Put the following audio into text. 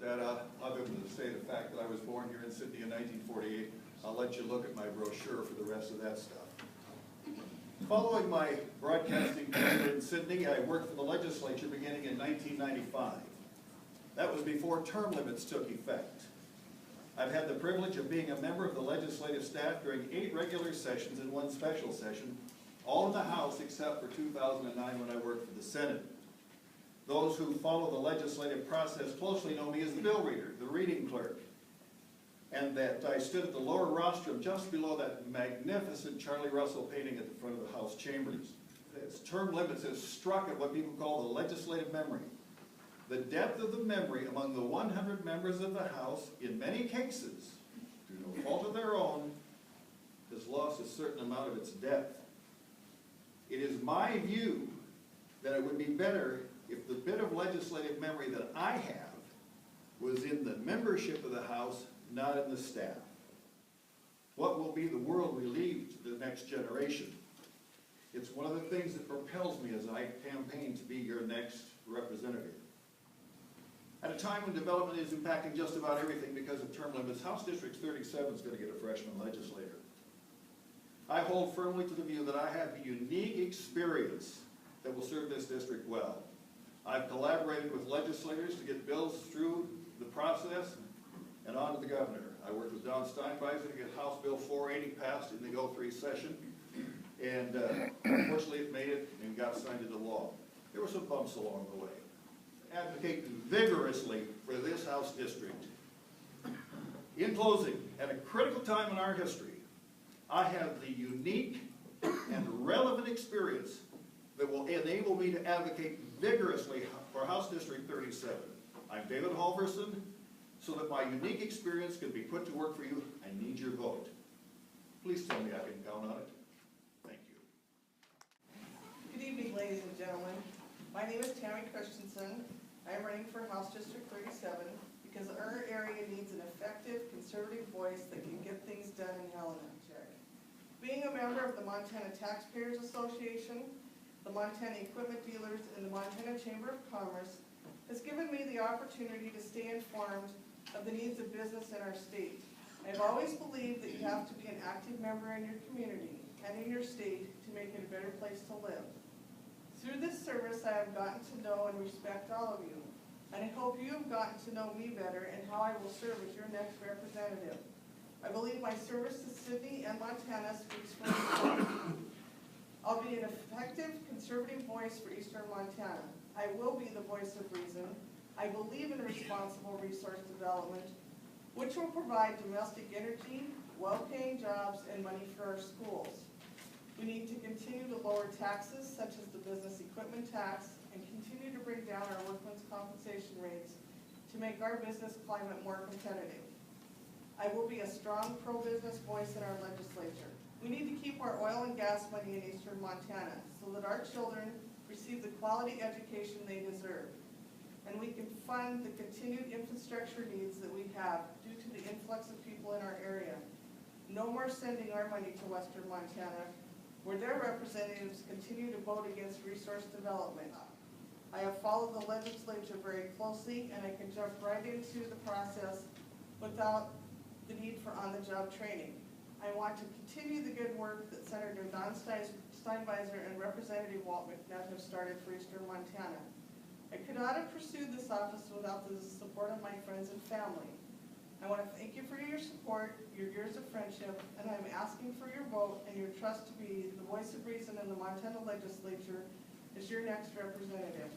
that, other than to say the fact that I was born here in Sidney in 1948. I'll let you look at my brochure for the rest of that stuff. Following my broadcasting career in Sidney, I worked for the legislature beginning in 1995. That was before term limits took effect. I've had the privilege of being a member of the legislative staff during 8 regular sessions and 1 special session, all in the House except for 2009 when I worked for the Senate. Those who follow the legislative process closely know me as the bill reader, the reading clerk, and that I stood at the lower rostrum just below that magnificent Charlie Russell painting at the front of the House chambers. Its term limits has struck at what people call the legislative memory. The depth of the memory among the 100 members of the House, in many cases, through no fault of their own, has lost a certain amount of its depth. It is my view that it would be better if the bit of legislative memory that I have was in the membership of the House, not in the staff. What will be the world we leave to the next generation? It's one of the things that propels me as I campaign to be your next representative. At a time when development is impacting just about everything because of term limits, House District 37 is going to get a freshman legislator. I hold firmly to the view that I have a unique experience that will serve this district well. I've collaborated with legislators to get bills through the process and on to the governor. I worked with Don Steinbeiser to get House Bill 480 passed in the 03 session, and unfortunately it made it and got signed into law. There were some bumps along the way. Advocate vigorously for this House district. In closing, at a critical time in our history, I have the unique and relevant experience that will enable me to advocate vigorously for House District 37. I'm David Halvorson. So that my unique experience can be put to work for you, I need your vote. Please tell me I can count on it. Thank you. Good evening, ladies and gentlemen. My name is Tami Christensen. I am running for House District 37 because our area needs an effective, conservative voice that can get things done in Helena. Being a member of the Montana Taxpayers Association, the Montana Equipment Dealers, and the Montana Chamber of Commerce has given me the opportunity to stay informed of the needs of business in our state. I've always believed that you have to be an active member in your community and in your state to make it a better place to live. Through this service, I have gotten to know and respect all of you, and I hope you have gotten to know me better and how I will serve as your next representative. I believe my service to Sidney and Montana speaks for itself. I'll be an effective, conservative voice for Eastern Montana. I will be the voice of reason. I believe in responsible resource development, which will provide domestic energy, well-paying jobs, and money for our schools. We need to continue to lower taxes, such as the business equipment tax, and continue to bring down our workmen's compensation rates to make our business climate more competitive. I will be a strong pro-business voice in our legislature. We need to keep our oil and gas money in Eastern Montana so that our children receive the quality education they deserve. And we can fund the continued infrastructure needs that we have due to the influx of people in our area. No more sending our money to Western Montana, where their representatives continue to vote against resource development. I have followed the legislature very closely, and I can jump right into the process without the need for on-the-job training. I want to continue the good work that Senator Don Steinbeiser and Representative Walt McNutt have started for Eastern Montana. I could not have pursued this office without the support of my friends and family. I want to thank you for your support, your years of friendship, and I'm asking for your vote and your trust to be the voice of reason in the Montana legislature as your next representative.